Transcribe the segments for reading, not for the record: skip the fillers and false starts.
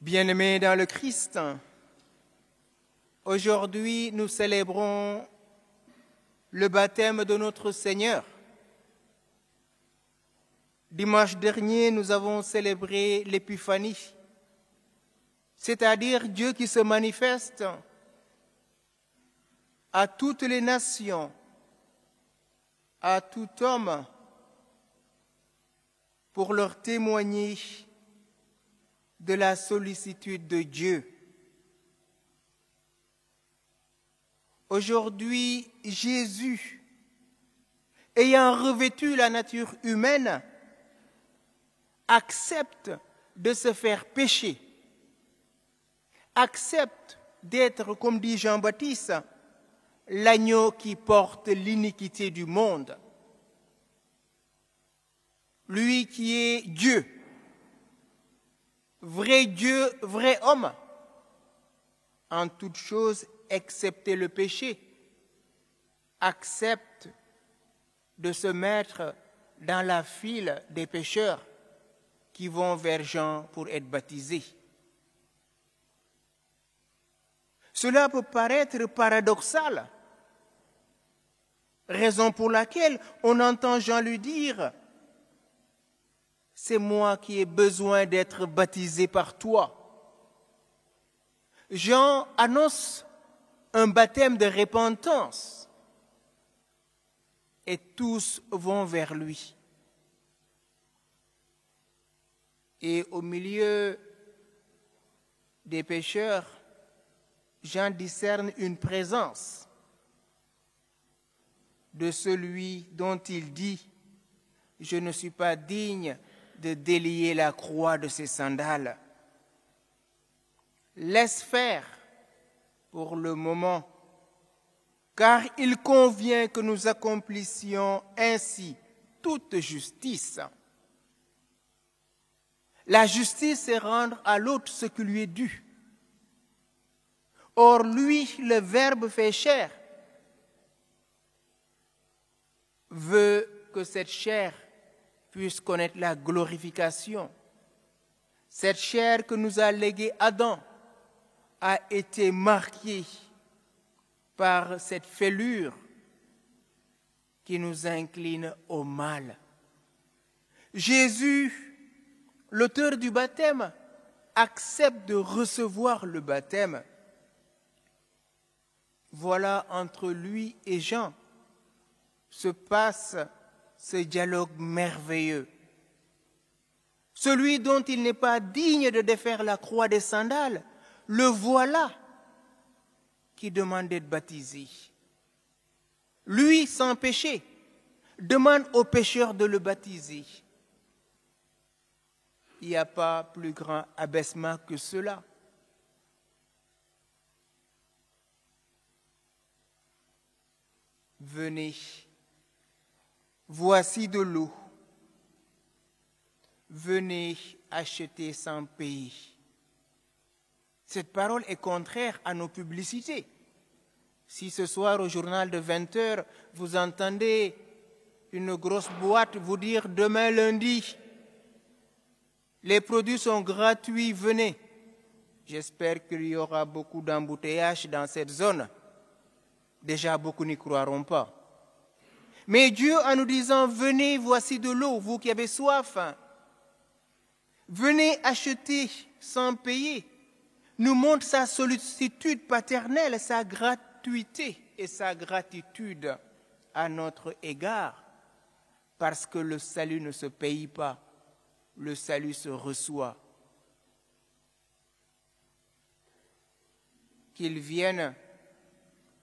Bien-aimés dans le Christ, aujourd'hui nous célébrons le baptême de notre Seigneur. Dimanche dernier, nous avons célébré l'Épiphanie, c'est-à-dire Dieu qui se manifeste à toutes les nations, à tout homme, pour leur témoigner de la sollicitude de Dieu. Aujourd'hui, Jésus, ayant revêtu la nature humaine, accepte de se faire pécher, accepte d'être, comme dit Jean-Baptiste, l'agneau qui porte l'iniquité du monde. Lui qui est Dieu, vrai homme, en toutes choses excepté le péché, accepte de se mettre dans la file des pécheurs qui vont vers Jean pour être baptisés. Cela peut paraître paradoxal, raison pour laquelle on entend Jean lui dire « C'est moi qui ai besoin d'être baptisé par toi ». Jean annonce un baptême de repentance et tous vont vers lui. Et au milieu des pécheurs, Jean discerne une présence de celui dont il dit « Je ne suis pas digne de délier la croix de ses sandales. Laisse faire pour le moment, car il convient que nous accomplissions ainsi toute justice. » La justice, c'est rendre à l'autre ce qui lui est dû. Or, lui, le Verbe fait chair, veut que cette chair puisse connaître la glorification. Cette chair que nous a léguée Adam a été marquée par cette fêlure qui nous incline au mal. Jésus, l'auteur du baptême, accepte de recevoir le baptême. Voilà, entre lui et Jean se passe ce dialogue merveilleux. Celui dont il n'est pas digne de défaire la croix des sandales, le voilà qui demande d'être baptisé. Lui, sans péché, demande aux pécheurs de le baptiser. Il n'y a pas plus grand abaissement que cela. Venez, voici de l'eau. Venez acheter sans payer. Cette parole est contraire à nos publicités. Si ce soir au journal de 20 heures, vous entendez une grosse boîte vous dire demain lundi, les produits sont gratuits, venez. J'espère qu'il y aura beaucoup d'embouteillages dans cette zone. Déjà, beaucoup n'y croiront pas. Mais Dieu, en nous disant, venez, voici de l'eau, vous qui avez soif, venez acheter sans payer, nous montre sa sollicitude paternelle, sa gratuité et sa gratitude à notre égard, parce que le salut ne se paye pas, le salut se reçoit. Qu'il vienne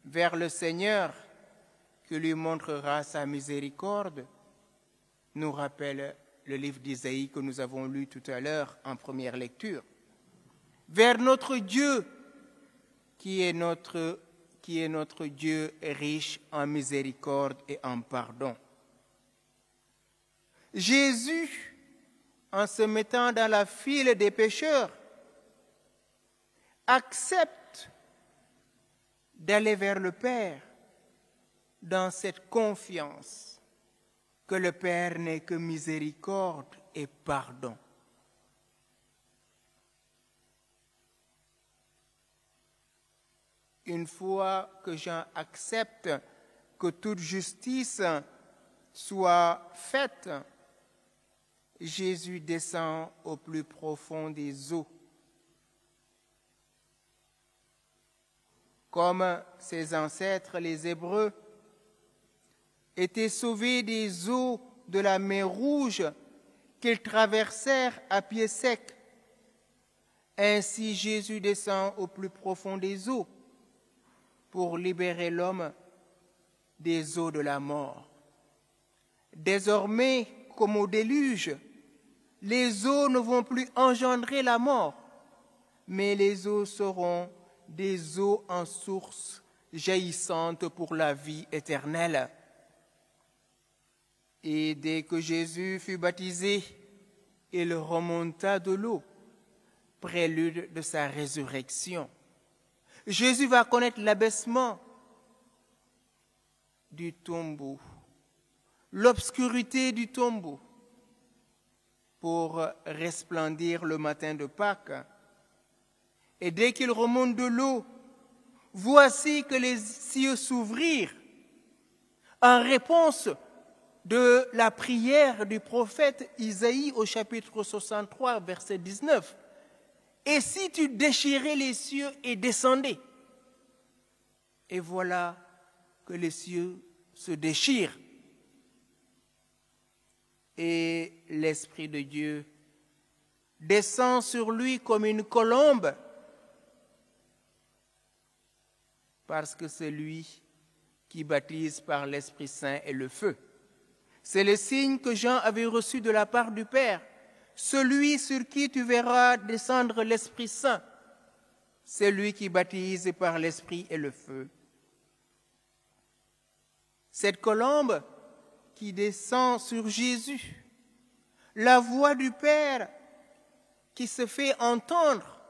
vers le Seigneur, que lui montrera sa miséricorde, nous rappelle le livre d'Isaïe que nous avons lu tout à l'heure en première lecture. Vers notre Dieu, qui est notre Dieu riche en miséricorde et en pardon. Jésus, en se mettant dans la file des pécheurs, accepte d'aller vers le Père dans cette confiance que le Père n'est que miséricorde et pardon. une fois que Jean accepte que toute justice soit faite, Jésus descend au plus profond des eaux. Comme ses ancêtres, les Hébreux, étaient sauvés des eaux de la mer Rouge qu'ils traversèrent à pied sec, ainsi Jésus descend au plus profond des eaux pour libérer l'homme des eaux de la mort. Désormais, comme au déluge, les eaux ne vont plus engendrer la mort, mais les eaux seront des eaux en source jaillissantes pour la vie éternelle. Et dès que Jésus fut baptisé, il remonta de l'eau, prélude de sa résurrection. Jésus va connaître l'abaissement du tombeau, l'obscurité du tombeau, pour resplendir le matin de Pâques. Et dès qu'il remonte de l'eau, voici que les cieux s'ouvrirent en réponse de la prière du prophète Isaïe au chapitre 63, verset 19. Et si tu déchirais les cieux et descendais, et voilà que les cieux se déchirent, et l'Esprit de Dieu descend sur lui comme une colombe, parce que c'est lui qui baptise par l'Esprit Saint et le feu. C'est le signe que Jean avait reçu de la part du Père. Celui sur qui tu verras descendre l'Esprit Saint, c'est lui qui baptise par l'Esprit et le feu. Cette colombe qui descend sur Jésus, la voix du Père qui se fait entendre,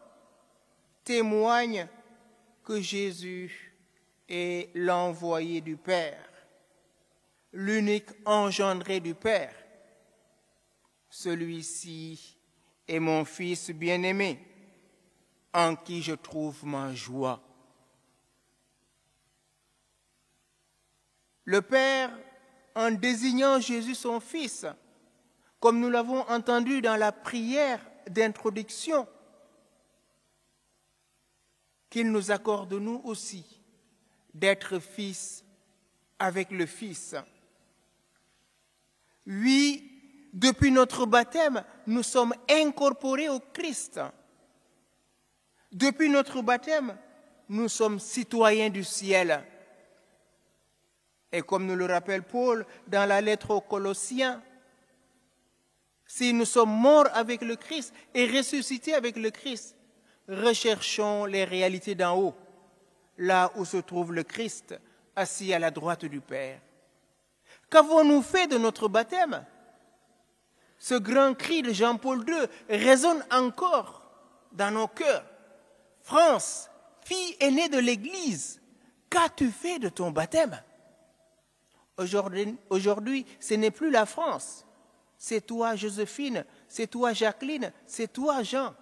témoigne que Jésus est l'envoyé du Père, l'unique engendré du Père. Celui-ci est mon Fils bien-aimé, en qui je trouve ma joie. Le Père, en désignant Jésus son Fils, comme nous l'avons entendu dans la prière d'introduction, qu'il nous accorde nous aussi d'être fils avec le Fils. Oui, depuis notre baptême, nous sommes incorporés au Christ. Depuis notre baptême, nous sommes citoyens du ciel. Et comme nous le rappelle Paul dans la lettre aux Colossiens, si nous sommes morts avec le Christ et ressuscités avec le Christ, recherchons les réalités d'en haut, là où se trouve le Christ, assis à la droite du Père. Qu'avons-nous fait de notre baptême? Ce grand cri de Jean-Paul II résonne encore dans nos cœurs. France, fille aînée de l'Église, qu'as-tu fait de ton baptême? Aujourd'hui, ce n'est plus la France. C'est toi, Joséphine, c'est toi, Jacqueline, c'est toi, Jean.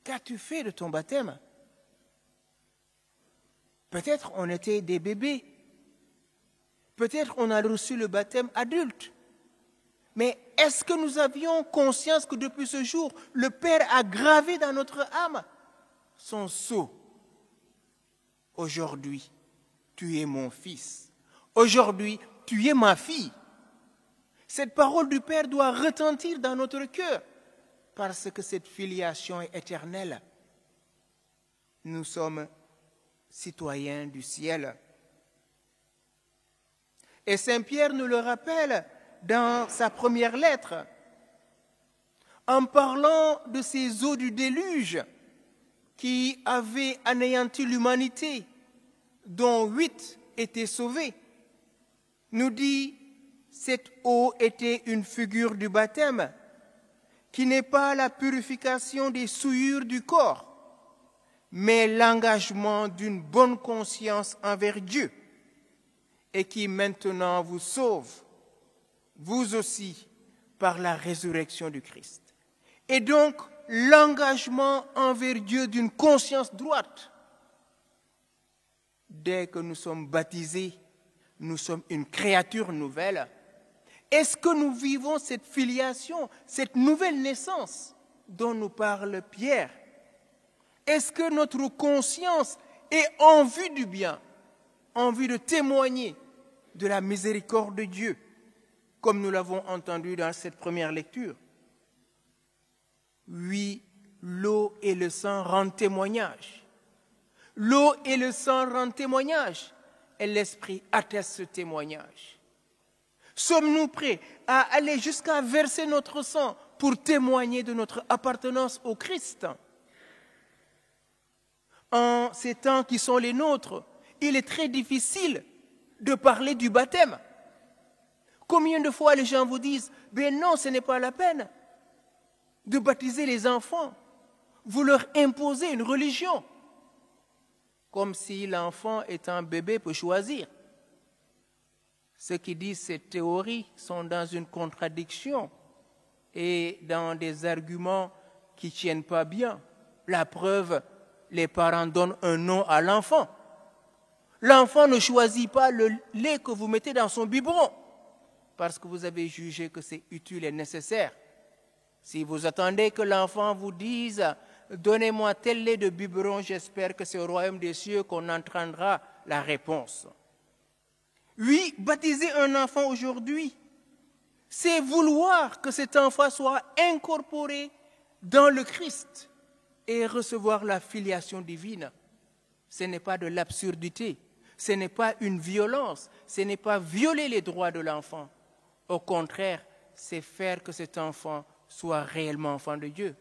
Qu'as-tu fait de ton baptême? Peut-être on était des bébés. Peut-être on a reçu le baptême adulte. Mais est-ce que nous avions conscience que depuis ce jour, le Père a gravé dans notre âme son sceau? Aujourd'hui, tu es mon fils. Aujourd'hui, tu es ma fille. Cette parole du Père doit retentir dans notre cœur parce que cette filiation est éternelle. Nous sommes citoyens du ciel. Et Saint Pierre nous le rappelle dans sa première lettre, en parlant de ces eaux du déluge qui avaient anéanti l'humanité, dont 8 étaient sauvés, nous dit: cette eau était une figure du baptême, qui n'est pas la purification des souillures du corps, mais l'engagement d'une bonne conscience envers Dieu, et qui maintenant vous sauve, vous aussi, par la résurrection du Christ. Et donc, l'engagement envers Dieu d'une conscience droite, dès que nous sommes baptisés, nous sommes une créature nouvelle. Est-ce que nous vivons cette filiation, cette nouvelle naissance dont nous parle Pierre? Est-ce que notre conscience est en vue du bien, en vue de témoigner de la miséricorde de Dieu, comme nous l'avons entendu dans cette première lecture? Oui, l'eau et le sang rendent témoignage. L'eau et le sang rendent témoignage, et l'Esprit atteste ce témoignage. Sommes-nous prêts à aller jusqu'à verser notre sang pour témoigner de notre appartenance au Christ? En ces temps qui sont les nôtres, il est très difficile de parler du baptême. Combien de fois les gens vous disent « Ben non, ce n'est pas la peine de baptiser les enfants. Vous leur imposez une religion. » Comme si l'enfant étant bébé peut choisir. Ceux qui disent ces théories sont dans une contradiction et dans des arguments qui ne tiennent pas bien. La preuve, les parents donnent un nom à l'enfant. L'enfant ne choisit pas le lait que vous mettez dans son biberon parce que vous avez jugé que c'est utile et nécessaire. Si vous attendez que l'enfant vous dise « Donnez-moi tel lait de biberon, j'espère que c'est au royaume des cieux qu'on entendra la réponse. » Oui, baptiser un enfant aujourd'hui, c'est vouloir que cet enfant soit incorporé dans le Christ et recevoir la filiation divine. Ce n'est pas de l'absurdité, ce n'est pas une violence, ce n'est pas violer les droits de l'enfant. Au contraire, c'est faire que cet enfant soit réellement enfant de Dieu.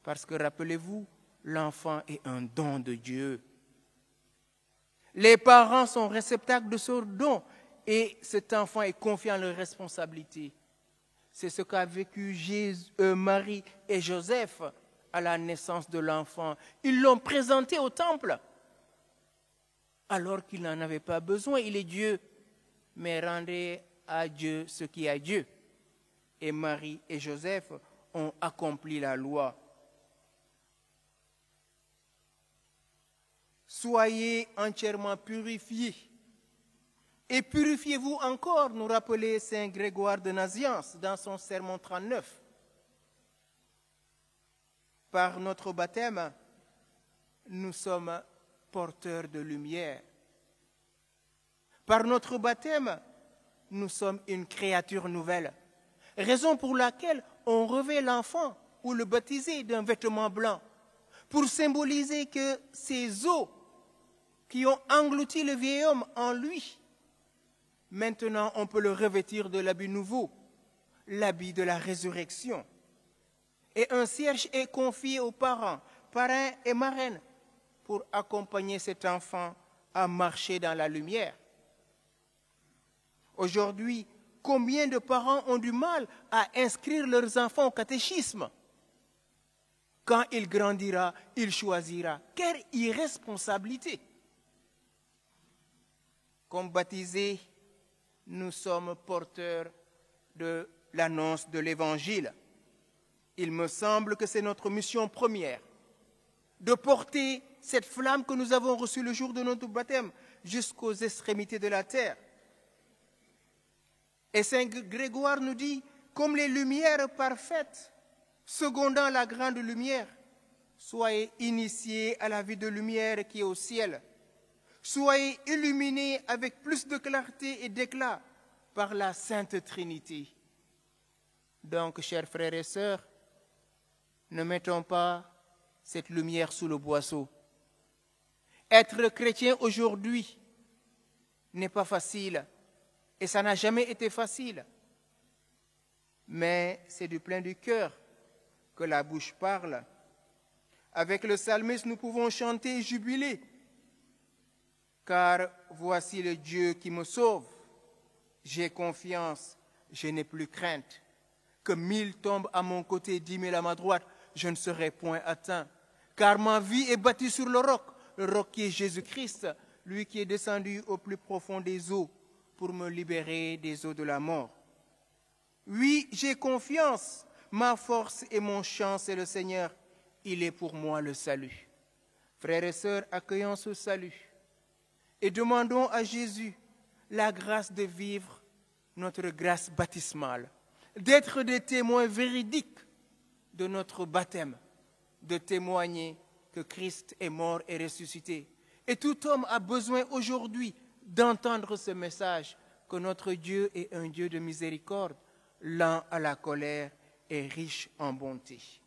Parce que rappelez-vous, l'enfant est un don de Dieu. Les parents sont réceptacles de ce don et cet enfant est confié en leur responsabilité. C'est ce qu'a vécu Marie et Joseph à la naissance de l'enfant. Ils l'ont présenté au temple alors qu'il n'en avait pas besoin. Il est Dieu, mais rendez à Dieu ce qui est à Dieu. Et Marie et Joseph ont accompli la loi. Soyez entièrement purifiés. Et purifiez-vous encore, nous rappelait saint Grégoire de Nazianze dans son sermon 39. Par notre baptême, nous sommes porteurs de lumière. Par notre baptême, nous sommes une créature nouvelle. Raison pour laquelle on revêt l'enfant ou le baptisé d'un vêtement blanc, pour symboliser que ces eaux qui ont englouti le vieil homme en lui, maintenant on peut le revêtir de l'habit nouveau, l'habit de la résurrection. Et un cierge est confié aux parents, parrains et marraines, pour accompagner cet enfant à marcher dans la lumière. Aujourd'hui, combien de parents ont du mal à inscrire leurs enfants au catéchisme? Quand il grandira, il choisira. Quelle irresponsabilité! Comme baptisés, nous sommes porteurs de l'annonce de l'Évangile. Il me semble que c'est notre mission première, de porter cette flamme que nous avons reçue le jour de notre baptême jusqu'aux extrémités de la terre. Et saint Grégoire nous dit, comme les lumières parfaites, secondant la grande lumière, soyez initiés à la vie de lumière qui est au ciel. Soyez illuminés avec plus de clarté et d'éclat par la Sainte Trinité. Donc, chers frères et sœurs, ne mettons pas cette lumière sous le boisseau. Être chrétien aujourd'hui n'est pas facile et ça n'a jamais été facile. Mais c'est du plein du cœur que la bouche parle. Avec le psalmiste, nous pouvons chanter et jubiler. Car voici le Dieu qui me sauve. J'ai confiance, je n'ai plus crainte. Que 1000 tombent à mon côté, 10 000 à ma droite, je ne serai point atteint. Car ma vie est bâtie sur le roc qui est Jésus-Christ, lui qui est descendu au plus profond des eaux pour me libérer des eaux de la mort. Oui, j'ai confiance, ma force et mon chant, c'est le Seigneur. Il est pour moi le salut. Frères et sœurs, accueillons ce salut. et demandons à Jésus la grâce de vivre notre grâce baptismale, d'être des témoins véridiques de notre baptême, de témoigner que Christ est mort et ressuscité. Et tout homme a besoin aujourd'hui d'entendre ce message, que notre Dieu est un Dieu de miséricorde, lent à la colère et riche en bonté.